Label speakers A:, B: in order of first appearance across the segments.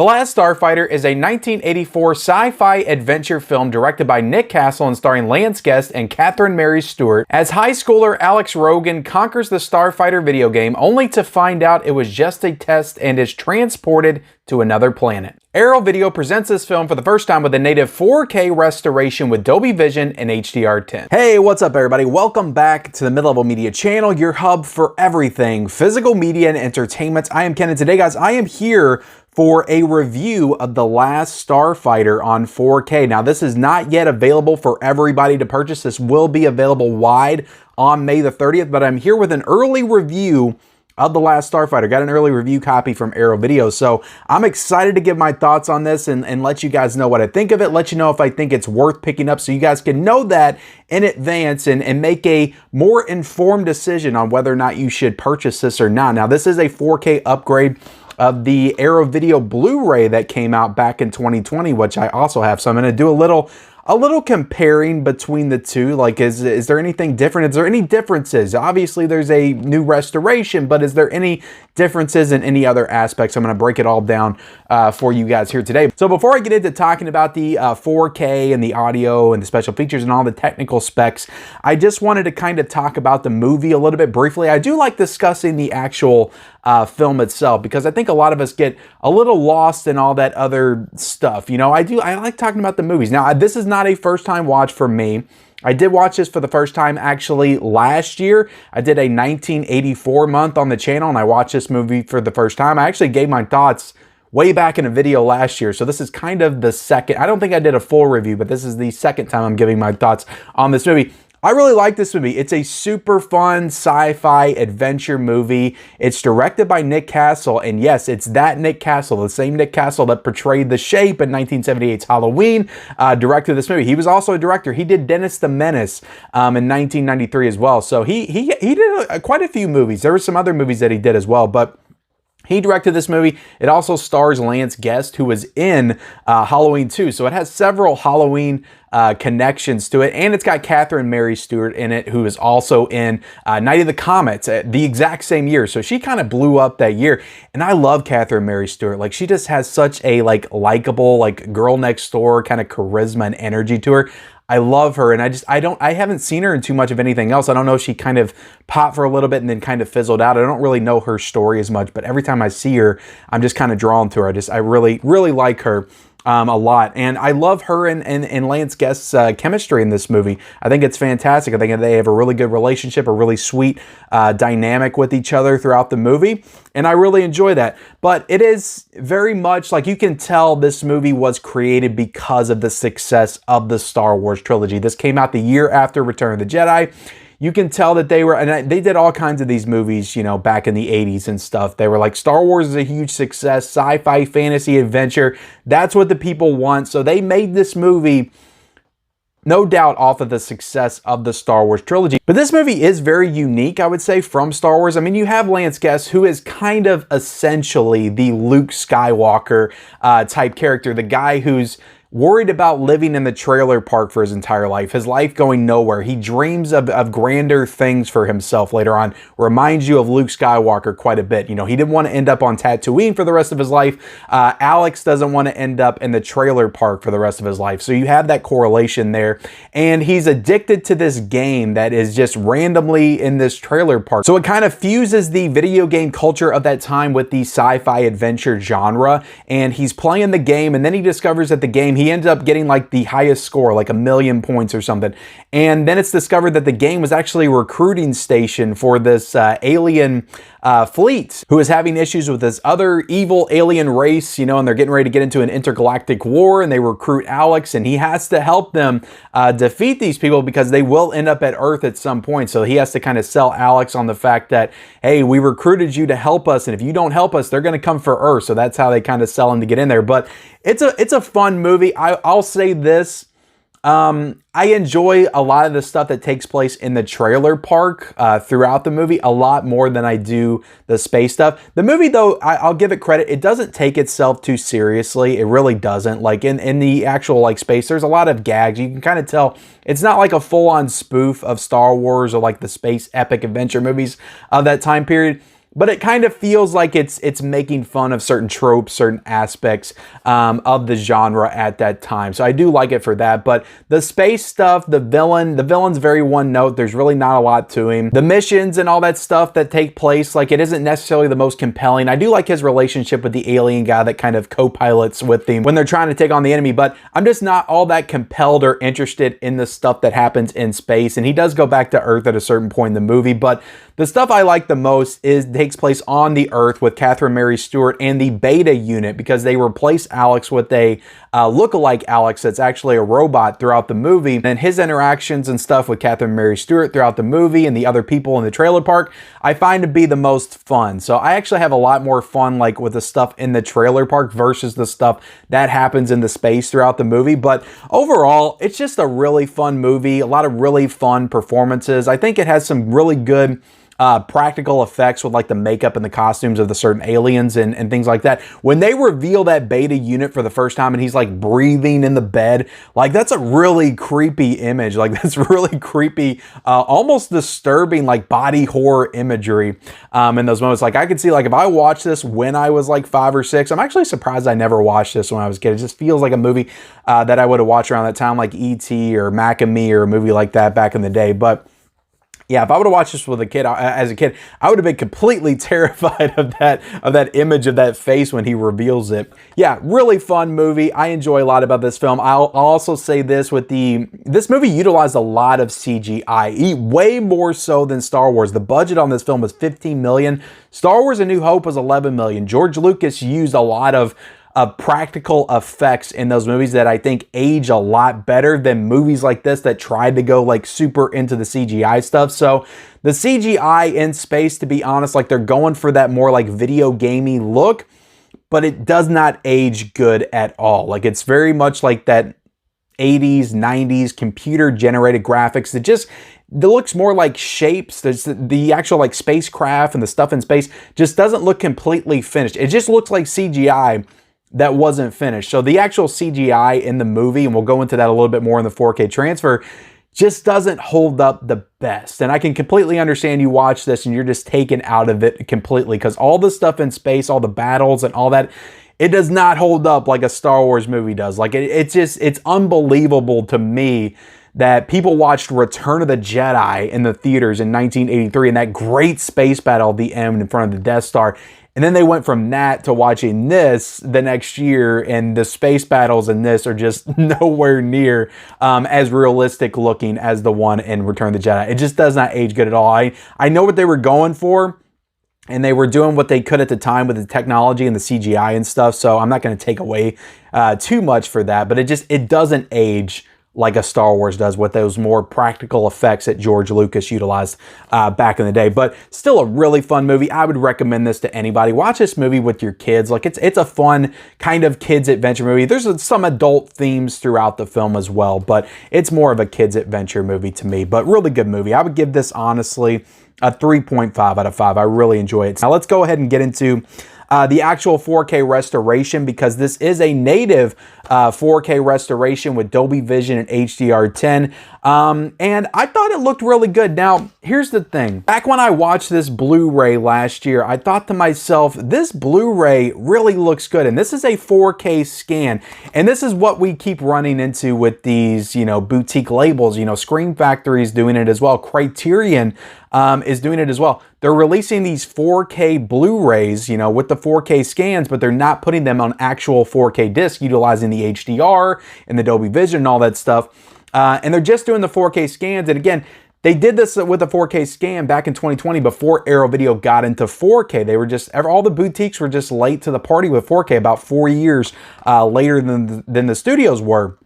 A: The Last Starfighter is a 1984 sci-fi adventure film directed by Nick Castle and starring Lance Guest and Catherine Mary Stewart as high schooler Alex Rogan conquers the Starfighter video game only to find out it was just a test and is transported to another planet. Arrow Video presents this film for the first time with a native 4K restoration with Dolby Vision and HDR10. Hey, what's up everybody? Welcome back to the Mid-Level Media channel, your hub for everything physical media and entertainment. I am Ken, and today guys, I am here for a review of The Last Starfighter on 4K. Now, this is not yet available for everybody to purchase. This will be available wide on May the 30th, but I'm here with an early review of The Last Starfighter. Got an early review copy from Arrow Video, so I'm excited to give my thoughts on this and let you guys know what I think of it, let you know if I think it's worth picking up so you guys can know that in advance and make a more informed decision on whether or not you should purchase this or not. Now, this is a 4K upgrade of the Arrow Video Blu-ray that came out back in 2020, which I also have. So I'm going to do a little comparing between the two. Like, is there anything different? Is there any differences? Obviously, there's a new restoration, but is there any differences in any other aspects? I'm going to break it all down for you guys here today. So before I get into talking about the 4K and the audio and the special features and all the technical specs, I just wanted to kind of talk about the movie a little bit briefly. I do like discussing the actual film itself because I think a lot of us get a little lost in all that other stuff. You know, I like talking about the movies. Now, this is not a first-time watch for me. I did watch this for the first time actually last year. I did a 1984 month on the channel and I watched this movie for the first time. I actually gave my thoughts way back in a video last year. So this is kind of the second. I don't think I did a full review, but this is the second time I'm giving my thoughts on this movie. I really like this movie. It's a super fun sci-fi adventure movie. It's directed by Nick Castle, and yes, it's that Nick Castle, the same Nick Castle that portrayed the Shape in 1978's Halloween, directed this movie. He was also a director. He did Dennis the Menace in 1993 as well. So he did quite a few movies. There were some other movies that he did as well, but he directed this movie. It also stars Lance Guest, who was in Halloween 2. So it has several Halloween connections to it. And it's got Catherine Mary Stewart in it, who is also in Night of the Comets the exact same year. So she kind of blew up that year. And I love Catherine Mary Stewart. Like, she just has such a likable, girl next door kind of charisma and energy to her. I love her, and I haven't seen her in too much of anything else. I don't know if she kind of popped for a little bit and then kind of fizzled out. I don't really know her story as much, but every time I see her, I'm just kind of drawn to her. I really like her a lot, and I love her and Lance Guest's chemistry in this movie. I think it's fantastic. I think they have a really good relationship, a really sweet dynamic with each other throughout the movie, and I really enjoy that. But it is very much like, you can tell this movie was created because of the success of the Star Wars trilogy. This came out the year after Return of the Jedi. You can tell that they did all kinds of these movies, you know, back in the 80s and stuff. They were like, Star Wars is a huge success, sci-fi, fantasy, adventure. That's what the people want. So they made this movie, no doubt, off of the success of the Star Wars trilogy. But this movie is very unique, I would say, from Star Wars. I mean, you have Lance Guest, who is kind of essentially the Luke Skywalker type character, the guy who's worried about living in the trailer park for his entire life, his life going nowhere. He dreams of grander things for himself later on. Reminds you of Luke Skywalker quite a bit. You know, he didn't want to end up on Tatooine for the rest of his life. Alex doesn't want to end up in the trailer park for the rest of his life. So you have that correlation there. And he's addicted to this game that is just randomly in this trailer park. So it kind of fuses the video game culture of that time with the sci-fi adventure genre. And he's playing the game, and then he discovers that the game, he ends up getting like the highest score, like 1,000,000 points or something. And then it's discovered that the game was actually a recruiting station for this alien fleet who is having issues with this other evil alien race, you know, and they're getting ready to get into an intergalactic war, and they recruit Alex, and he has to help them defeat these people because they will end up at Earth at some point. So he has to kind of sell Alex on the fact that, hey, we recruited you to help us, and if you don't help us, they're going to come for Earth. So that's how they kind of sell him to get in there. But it's a fun movie. I'll say this. I enjoy a lot of the stuff that takes place in the trailer park throughout the movie a lot more than I do the space stuff. The movie, though, I'll give it credit. It doesn't take itself too seriously. It really doesn't. Like in the actual space, there's a lot of gags. You can kind of tell it's not like a full-on spoof of Star Wars or like the space epic adventure movies of that time period. but it kind of feels like it's making fun of certain tropes, certain aspects of the genre at that time. So I do like it for that. But the space stuff, the villain's very one note. There's really not a lot to him. The missions and all that stuff that take place, like, it isn't necessarily the most compelling. I do like his relationship with the alien guy that kind of co-pilots with him when they're trying to take on the enemy, but I'm just not all that compelled or interested in the stuff that happens in space. And he does go back to Earth at a certain point in the movie, but the stuff I like the most takes place on the Earth with Catherine Mary Stewart and the Beta unit, because they replace Alex with a look-alike Alex that's actually a robot throughout the movie. And his interactions and stuff with Catherine Mary Stewart throughout the movie and the other people in the trailer park, I find to be the most fun. So I actually have a lot more fun like with the stuff in the trailer park versus the stuff that happens in the space throughout the movie. But overall, it's just a really fun movie, a lot of really fun performances. I think it has some really good practical effects with like the makeup and the costumes of the certain aliens and things like that. When they reveal that Beta unit for the first time and he's like breathing in the bed, like that's a really creepy image. Like that's really creepy, almost disturbing, like body horror imagery in those moments. Like I could see, like if I watched this when I was like 5 or 6, I'm actually surprised I never watched this when I was a kid. It just feels like a movie that I would have watched around that time, like E.T. or Mac and Me or a movie like that back in the day. But yeah, if I would have watched this with a kid, as a kid, I would have been completely terrified of that image of that face when he reveals it. Yeah, really fun movie. I enjoy a lot about this film. I'll also say this this movie utilized a lot of CGI, way more so than Star Wars. The budget on this film was $15 million. Star Wars: A New Hope was $11 million. George Lucas used a lot of practical effects in those movies that I think age a lot better than movies like this that tried to go like super into the CGI stuff. So the CGI in space, to be honest, like they're going for that more like video gamey look, but it does not age good at all. Like it's very much like that 80s, 90s computer generated graphics that just looks more like shapes. There's the actual like spacecraft and the stuff in space just doesn't look completely finished. It just looks like CGI that wasn't finished. So the actual CGI in the movie, and we'll go into that a little bit more in the 4K transfer, just doesn't hold up the best. And I can completely understand you watch this and you're just taken out of it completely, because all the stuff in space, all the battles and all that, it does not hold up like a Star Wars movie does. Like it's unbelievable to me that people watched Return of the Jedi in the theaters in 1983 and that great space battle at the end in front of the Death Star. And then they went from that to watching this the next year, and the space battles in this are just nowhere near as realistic looking as the one in Return of the Jedi. It just does not age good at all. I know what they were going for, and they were doing what they could at the time with the technology and the CGI and stuff, so I'm not going to take away too much for that, but it doesn't age like a Star Wars does with those more practical effects that George Lucas utilized back in the day. But still a really fun movie. I would recommend this to anybody. Watch this movie with your kids. Like it's a fun kind of kids adventure movie. There's some adult themes throughout the film as well, but it's more of a kids adventure movie to me. But really good movie. I would give this honestly a 3.5 out of 5. I really enjoy it. Now let's go ahead and get into the actual 4K restoration, because this is a native 4K restoration with Dolby Vision and HDR10. And I thought it looked really good. Now, here's the thing. Back when I watched this Blu-ray last year, I thought to myself, this Blu-ray really looks good. And this is a 4K scan. And this is what we keep running into with these, boutique labels. Screen Factory is doing it as well. Criterion is doing it as well. They're releasing these 4K Blu-rays, with the 4K scans, but they're not putting them on actual 4K disc, utilizing the HDR and the Dolby Vision and all that stuff. And they're just doing the 4K scans. And again, they did this with a 4K scan back in 2020 before Arrow Video got into 4K. They were all the boutiques were just late to the party with 4K, about 4 years later than the studios were.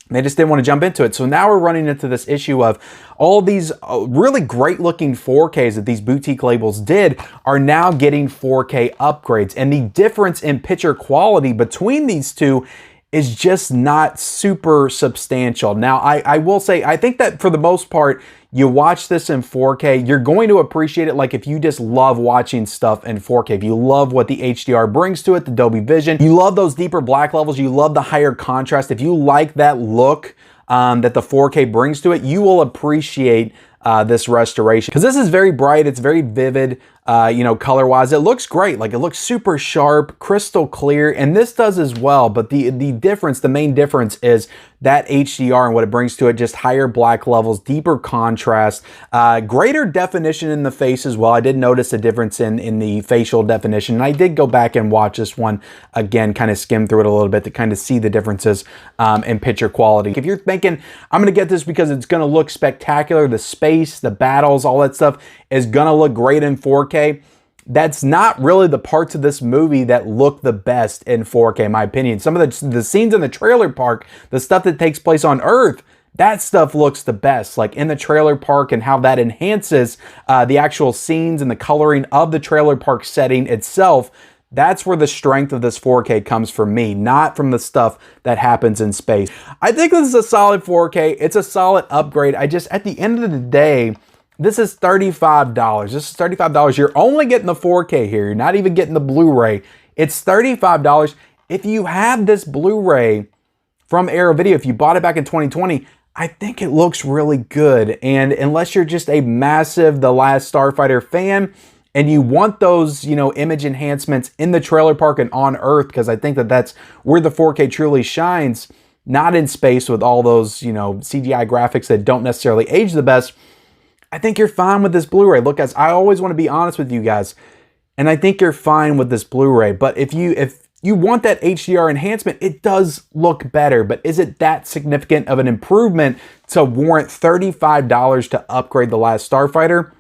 A: They just didn't want to jump into it. So now we're running into this issue of all these really great looking 4Ks that these boutique labels did are now getting 4K upgrades. And the difference in picture quality between these two is just not super substantial. Now, I will say, I think that for the most part, you watch this in 4K, you're going to appreciate it. Like if you just love watching stuff in 4K, if you love what the HDR brings to it, the Dolby Vision, you love those deeper black levels, you love the higher contrast, if you like that look that the 4K brings to it, you will appreciate this restoration, because this is very bright, it's very vivid, you know, color-wise. It looks great. Like, it looks super sharp, crystal clear, and this does as well. But the difference, the main difference is that HDR and what it brings to it, just higher black levels, deeper contrast, greater definition in the face as well. I did notice a difference in the facial definition, and I did go back and watch this one again, kind of skim through it a little bit to kind of see the differences in picture quality. If you're thinking, I'm going to get this because it's going to look spectacular, the space, the battles, all that stuff is going to look great in 4K, that's not really the parts of this movie that look the best in 4K, in my opinion. Some of the scenes in the trailer park, the stuff that takes place on Earth, that stuff looks the best, like in the trailer park, and how that enhances the actual scenes and the coloring of the trailer park setting itself. That's where the strength of this 4K comes from me, not from the stuff that happens in space. I think this is a solid 4K. It's a solid upgrade. At the end of the day, this is $35. This is $35. You're only getting the 4K here. You're not even getting the Blu-ray. It's $35. If you have this Blu-ray from Arrow Video, if you bought it back in 2020, I think it looks really good. And unless you're just a massive The Last Starfighter fan and you want those, you know, image enhancements in the trailer park and on Earth, because I think that that's where the 4K truly shines, not in space with all those, you know, CGI graphics that don't necessarily age the best, I think you're fine with this Blu-ray. Look, guys, I always want to be honest with you guys, and I think you're fine with this Blu-ray. But if you want that HDR enhancement, it does look better. But is it that significant of an improvement to warrant $35 to upgrade The Last Starfighter?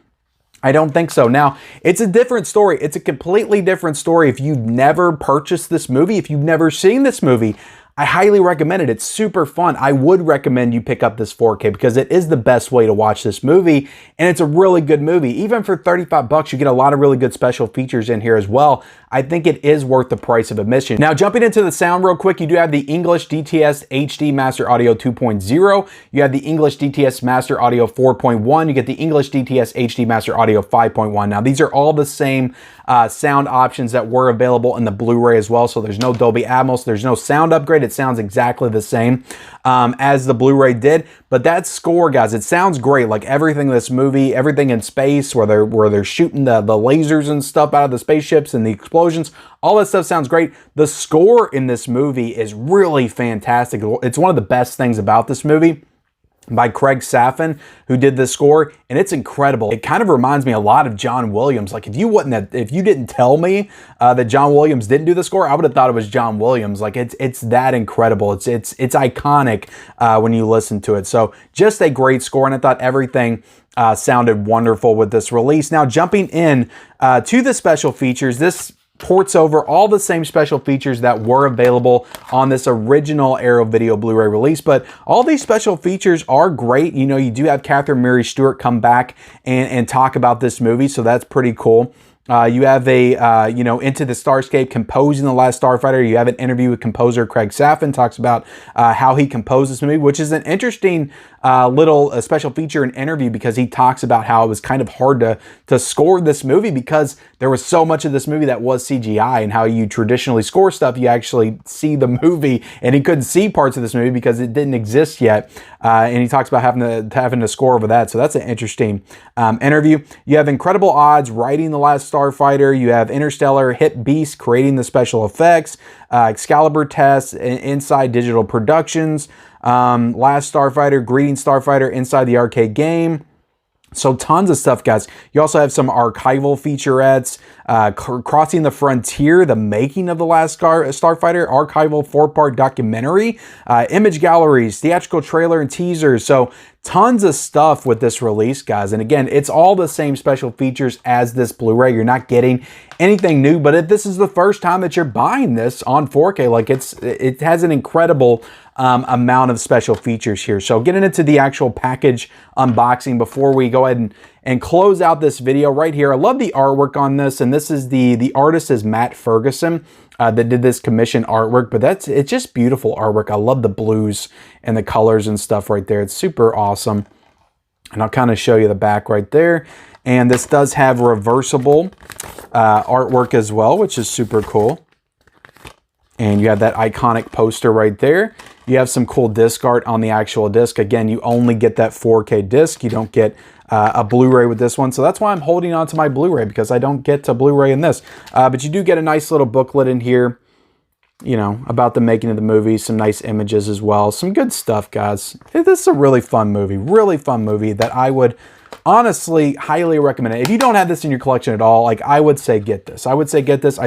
A: I don't think so. Now, it's a different story. It's a completely different story if you've never purchased this movie, if you've never seen this movie. I highly recommend it. It's super fun. I would recommend you pick up this 4K because it is the best way to watch this movie, and it's a really good movie. Even for 35 bucks, you get a lot of really good special features in here as well. I think it is worth the price of admission. Now, jumping into the sound real quick, you do have the English DTS HD Master Audio 2.0. You have the English DTS Master Audio 4.1. You get the English DTS HD Master Audio 5.1. Now, these are all the same sound options that were available in the Blu-ray as well. So there's no Dolby Atmos. There's no sound upgrade. It sounds exactly the same as the Blu-ray did. But that score, guys, it sounds great. Like everything in this movie, everything in space, where they're shooting the lasers and stuff out of the spaceships and the explosions, all that stuff sounds great. The score in this movie is really fantastic. It's one of the best things about this movie, by Craig Safin, who did the score, and it's incredible. It kind of reminds me a lot of John Williams. Like if you didn't tell me that John Williams didn't do the score, I would have thought it was John Williams. Like it's that incredible. It's iconic when you listen to it. So just a great score, and I thought everything sounded wonderful with this release. Now jumping in to the special features, this ports over all the same special features that were available on this original Arrow Video Blu-ray release, but all these special features are great. You know, you do have Catherine Mary Stewart come back and talk about this movie, so that's pretty cool. You have a, Into the Starscape composing The Last Starfighter. You have an interview with composer Craig Safin, talks about how he composed this movie, which is an interesting little special feature and interview, because he talks about how it was kind of hard to score this movie because there was so much of this movie that was CGI, and how you traditionally score stuff, you actually see the movie, and he couldn't see parts of this movie because it didn't exist yet. And he talks about having to score over that. So that's an interesting interview. You have Incredible Odds writing The Last Starfighter. You have Interstellar Hit Beast creating the special effects. Excalibur Tests, Inside Digital Productions. Last Starfighter, Greeting Starfighter inside the arcade game. So tons of stuff, guys. You also have some archival featurettes, Crossing the Frontier, the making of The Last Starfighter, archival 4-part documentary, image galleries, theatrical trailer and teasers. So tons of stuff with this release, guys. And again, it's all the same special features as this Blu-ray. You're not getting anything new, but if this is the first time that you're buying this on 4K, like it has an incredible amount of special features here. So getting into the actual package unboxing before we go ahead and close out this video right here. I love the artwork on this, and this is the artist is Matt Ferguson that did this commission artwork, but it's just beautiful artwork. I love the blues and the colors and stuff right there. It's super awesome. And I'll kind of show you the back right there. And this does have reversible artwork as well, which is super cool. And you have that iconic poster right there. You have some cool disc art on the actual disc. Again, you only get that 4K disc. You don't get a Blu-ray with this one. So that's why I'm holding on to my Blu-ray, because I don't get a Blu-ray in this. But you do get a nice little booklet in here, you know, about the making of the movie, some nice images as well. Some good stuff, guys. This is a really fun movie that I would honestly highly recommend it. If you don't have this in your collection at all, like, I would say get this. I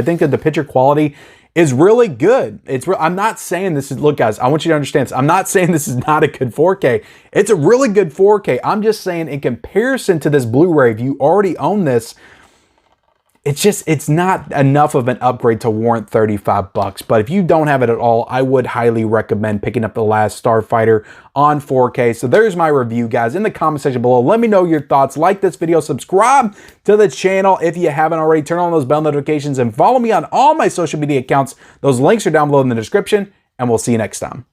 A: think that the picture quality is really good. I'm not saying this is, look guys, I want you to understand this. I'm not saying this is not a good 4K. It's a really good 4K. I'm just saying in comparison to this Blu-ray, if you already own this, it's not enough of an upgrade to warrant $35. But if you don't have it at all, I would highly recommend picking up the last Starfighter on 4K. So there's my review, guys. In the comment section below, let me know your thoughts. Like this video, subscribe to the channel if you haven't already. Turn on those bell notifications and follow me on all my social media accounts. Those links are down below in the description, and we'll see you next time.